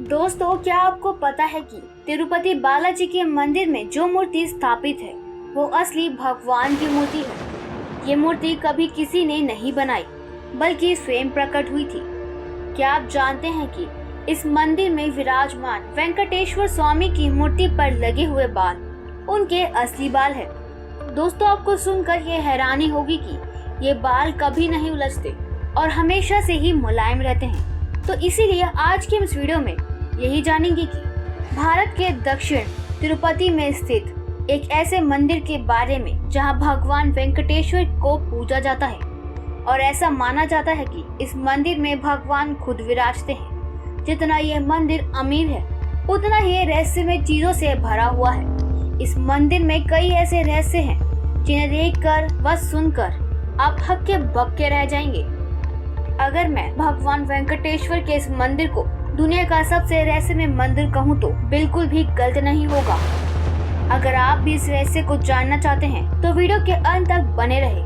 दोस्तों, क्या आपको पता है कि तिरुपति बालाजी के मंदिर में जो मूर्ति स्थापित है वो असली भगवान की मूर्ति है। ये मूर्ति कभी किसी ने नहीं बनाई बल्कि स्वयं प्रकट हुई थी। क्या आप जानते हैं कि इस मंदिर में विराजमान वेंकटेश्वर स्वामी की मूर्ति पर लगे हुए बाल उनके असली बाल है। दोस्तों, आपको सुनकर ये हैरानी होगी कि ये बाल कभी नहीं उलझते और हमेशा से ही मुलायम रहते हैं। तो इसीलिए आज के इस वीडियो में यही जानेंगे कि भारत के दक्षिण तिरुपति में स्थित एक ऐसे मंदिर के बारे में जहां भगवान वेंकटेश्वर को पूजा जाता है और ऐसा माना जाता है कि इस मंदिर में भगवान खुद विराजते हैं। जितना ये मंदिर अमीर है उतना ही रहस्यमय चीजों से भरा हुआ है। इस मंदिर में कई ऐसे रहस्य हैं जिन्हें देखकर व सुनकर आप हक्के बक्के रह जाएंगे। अगर मैं भगवान वेंकटेश्वर के इस मंदिर को दुनिया का सबसे रहस्यमय मंदिर कहूँ तो बिल्कुल भी गलत नहीं होगा। अगर आप भी इस रहस्य को जानना चाहते हैं तो वीडियो के अंत तक बने रहे।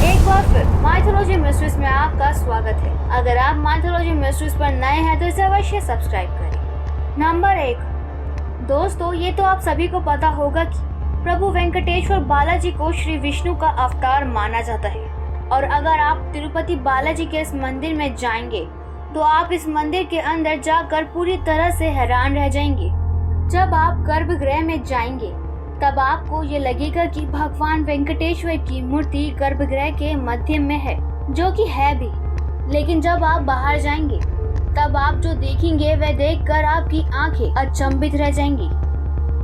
एक बार फिर माइथोलॉजी मिस्ट्रीज में आपका स्वागत है। अगर आप माइथोलॉजी मिस्ट्रीज पर नए हैं तो इसे अवश्य सब्सक्राइब करें। नंबर 1। दोस्तों, ये तो आप सभी को पता होगा कि प्रभु वेंकटेश्वर बालाजी को श्री विष्णु का अवतार माना जाता है और अगर आप तिरुपति बालाजी के इस मंदिर में जाएंगे तो आप इस मंदिर के अंदर जाकर पूरी तरह से हैरान रह जाएंगे। जब आप गर्भगृह में जाएंगे तब आपको ये लगेगा कि भगवान वेंकटेश्वर की मूर्ति गर्भगृह के मध्य में है, जो कि है भी। लेकिन जब आप बाहर जाएंगे तब आप जो देखेंगे वह देखकर आपकी आंखें अचंभित रह जाएंगी।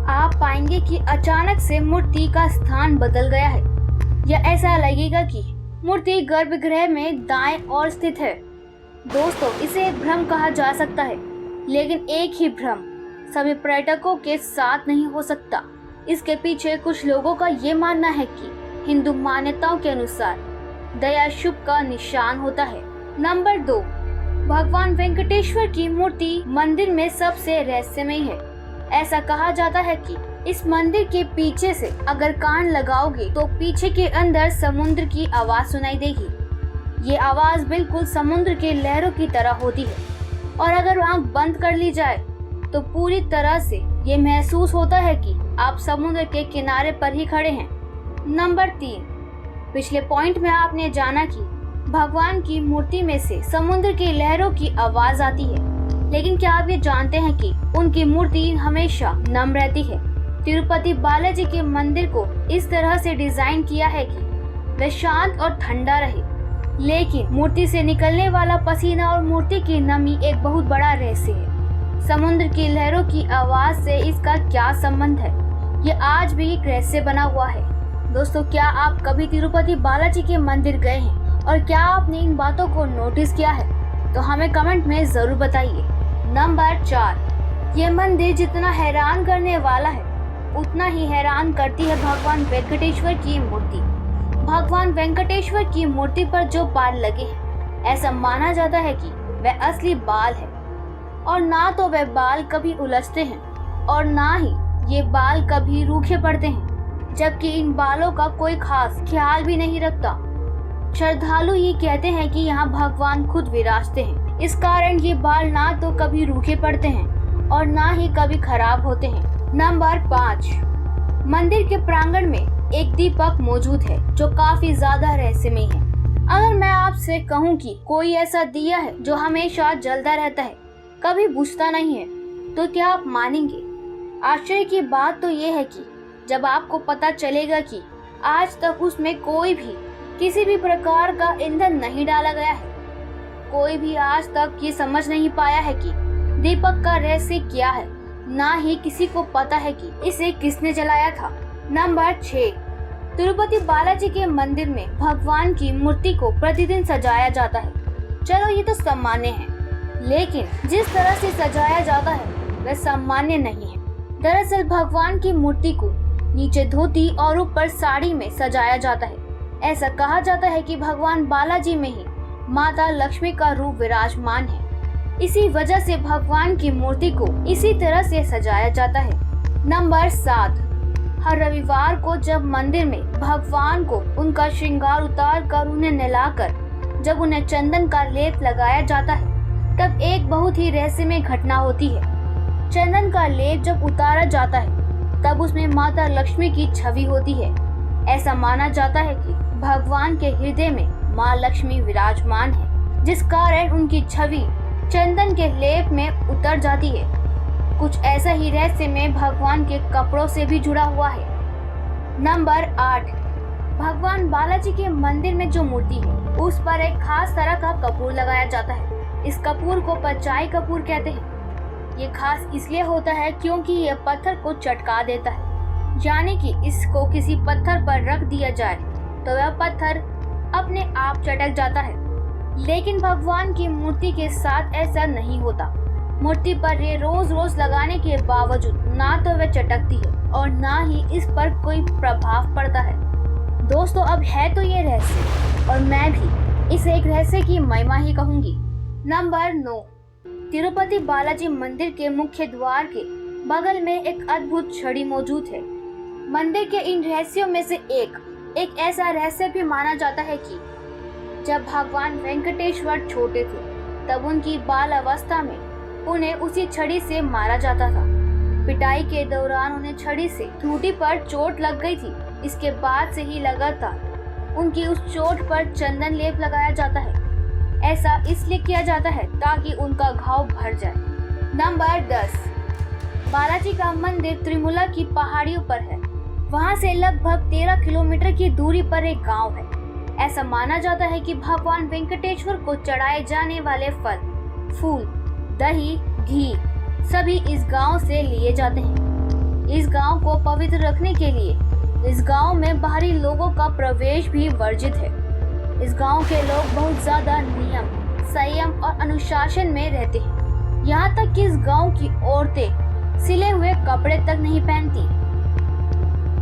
आप पाएंगे कि अचानक से मूर्ति का स्थान बदल गया है या ऐसा लगेगा कि मूर्ति गर्भगृह में दाएं ओर स्थित है। दोस्तों, इसे एक भ्रम कहा जा सकता है, लेकिन एक ही भ्रम सभी पर्यटकों के साथ नहीं हो सकता। इसके पीछे कुछ लोगों का ये मानना है कि हिंदू मान्यताओं के अनुसार दया शुभ का निशान होता है। नंबर 2। भगवान वेंकटेश्वर की मूर्ति मंदिर में सबसे रहस्यमय है। ऐसा कहा जाता है कि इस मंदिर के पीछे से अगर कान लगाओगे तो पीछे के अंदर समुद्र की आवाज सुनाई देगी। ये आवाज बिल्कुल समुद्र के लहरों की तरह होती है और अगर आंख बंद कर ली जाए तो पूरी तरह से ये महसूस होता है कि आप समुद्र के किनारे पर ही खड़े हैं। नंबर 3। पिछले पॉइंट में आपने जाना कि भगवान की मूर्ति में से समुद्र की लहरों की आवाज आती है, लेकिन क्या आप ये जानते हैं कि उनकी मूर्ति हमेशा नम रहती है। तिरुपति बालाजी के मंदिर को इस तरह से डिजाइन किया है कि वह शांत और ठंडा रहे, लेकिन मूर्ति से निकलने वाला पसीना और मूर्ति की नमी एक बहुत बड़ा रहस्य है। समुद्र की लहरों की आवाज से इसका क्या संबंध है, ये आज भी एक रहस्य बना हुआ है। दोस्तों, क्या आप कभी तिरुपति बालाजी के मंदिर गए हैं और क्या आपने इन बातों को नोटिस किया है तो हमें कमेंट में जरूर बताइए। नंबर 4। ये मंदिर जितना हैरान करने वाला है उतना ही हैरान करती है भगवान वेंकटेश्वर की मूर्ति। भगवान वेंकटेश्वर की मूर्ति पर जो बाल लगे हैं ऐसा माना जाता है कि वह असली बाल है और ना तो वह बाल कभी उलझते हैं और ना ही ये बाल कभी रूखे पड़ते हैं, जबकि इन बालों का कोई खास ख्याल भी नहीं रखता। श्रद्धालु ये कहते हैं कि यहाँ भगवान खुद विराजते हैं, इस कारण ये बाल ना तो कभी रूखे पड़ते हैं और ना ही कभी खराब होते हैं। नंबर 5। मंदिर के प्रांगण में एक दीपक मौजूद है जो काफी ज्यादा रहस्यमय है। अगर मैं आपसे कहूँ कि कोई ऐसा दिया है जो हमेशा जलता रहता है, कभी बुझता नहीं है, तो क्या आप मानेंगे? आश्चर्य की बात तो ये है कि जब आपको पता चलेगा कि आज तक उसमें कोई भी किसी भी प्रकार का ईंधन नहीं डाला गया है। कोई भी आज तक ये समझ नहीं पाया है कि दीपक का रहस्य क्या है, ना ही किसी को पता है कि इसे किसने जलाया था। नंबर 6। तिरुपति बालाजी के मंदिर में भगवान की मूर्ति को प्रतिदिन सजाया जाता है। चलो, ये तो सामान्य है, लेकिन जिस तरह से सजाया जाता है वह सामान्य नहीं है। दरअसल भगवान की मूर्ति को नीचे धोती और ऊपर साड़ी में सजाया जाता है। ऐसा कहा जाता है कि भगवान बालाजी में ही माता लक्ष्मी का रूप विराजमान है। इसी वजह से भगवान की मूर्ति को इसी तरह से सजाया जाता है। नंबर 7। हर रविवार को जब मंदिर में भगवान को उनका श्रृंगार उतार कर उन्हें नहलाकर जब उन्हें चंदन का लेप लगाया जाता है, तब एक बहुत ही रहस्यमय घटना होती है। चंदन का लेप जब उतारा जाता है तब उसमें माता लक्ष्मी की छवि होती है। ऐसा माना जाता है कि भगवान के हृदय में माँ लक्ष्मी विराजमान है, जिस कारण उनकी छवि चंदन के लेप में उतर जाती है। कुछ ऐसा ही रहस्य में भगवान के कपड़ों से भी जुड़ा हुआ है। नंबर 8, भगवान बालाजी के मंदिर में जो मूर्ति है उस पर एक खास तरह का कपूर लगाया जाता है। इस कपूर को पचाई कपूर कहते हैं। ये खास इसलिए होता है क्योंकि यह पत्थर को चटका देता है, यानी कि इसको किसी पत्थर पर रख दिया जाए तो वह पत्थर अपने आप चटक जाता है। लेकिन भगवान की मूर्ति के साथ ऐसा नहीं होता। मूर्ति पर ये रोज रोज लगाने के बावजूद ना तो वह चटकती है और ना ही इस पर कोई प्रभाव पड़ता है। दोस्तों, अब है तो ये रहस्य और मैं भी इसे एक रहस्य की महिमा ही कहूंगी। नंबर 9, तिरुपति बालाजी मंदिर के मुख्य द्वार के बगल में एक अद्भुत छड़ी मौजूद है। मंदिर के इन रहस्यों में से एक ऐसा रहस्य भी माना जाता है कि जब भगवान वेंकटेश्वर छोटे थे तब उनकी बाल अवस्था में उन्हें उसी छड़ी से मारा जाता था। पिटाई के दौरान उन्हें छड़ी से ठूंठी पर चोट लग गई थी। इसके बाद से ही लगातार उनकी उस चोट पर चंदन लेप लगाया जाता है। ऐसा इसलिए किया जाता है ताकि उनका घाव भर जाए। नंबर 10, बालाजी का मंदिर त्रिमुला की पहाड़ियों पर है। वहां से लगभग 13 किलोमीटर की दूरी पर एक गांव है। ऐसा माना जाता है कि भगवान वेंकटेश्वर को चढ़ाए जाने वाले फल, फूल, दही, घी सभी इस गांव से लिए जाते हैं। इस गांव को पवित्र रखने के लिए इस गांव में बाहरी लोगों का प्रवेश भी वर्जित है। इस गांव के लोग बहुत ज्यादा नियम, संयम और अनुशासन में रहते हैं। यहाँ तक कि इस गांव की औरतें सिले हुए कपड़े तक नहीं पहनती।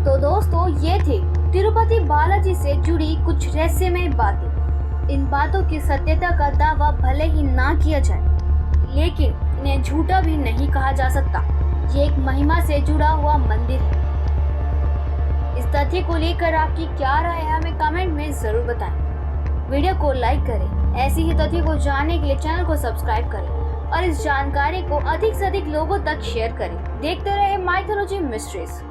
तो दोस्तों, ये थे तिरुपति बालाजी से जुड़ी कुछ रहस्यमय बातें। इन बातों की सत्यता का दावा भले ही ना किया जाए, लेकिन इन्हें झूठा भी नहीं कहा जा सकता। ये एक महिमा से जुड़ा हुआ मंदिर है। इस तथ्य को लेकर आपकी क्या राय है हमें कमेंट में जरूर बताएं। वीडियो को लाइक करें। ऐसी ही तथ्य को जानने के लिए चैनल को सब्सक्राइब करें और इस जानकारी को अधिक से अधिक लोगों तक शेयर करें। देखते रहे माइथोलॉजी मिस्ट्रीज।